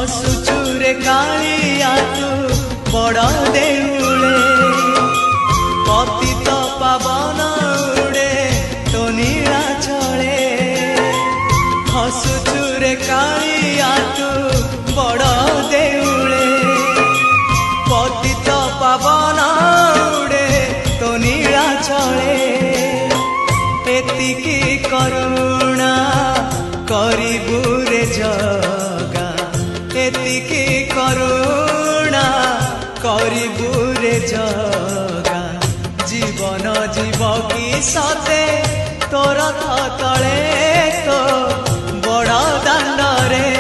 हसुचुरे कालिया तू बड़ देउले पतित पावन उड़े तो नीला चले हसुचुरे कालिया तू बड़ देउले पतित पावन उड़े तो नीला चले एतिकी करुणा करिबु रे जगा एतिकी करुणा करिबु रे जगा जीवन जीव की सते तोर तले तो बड़ दांड रे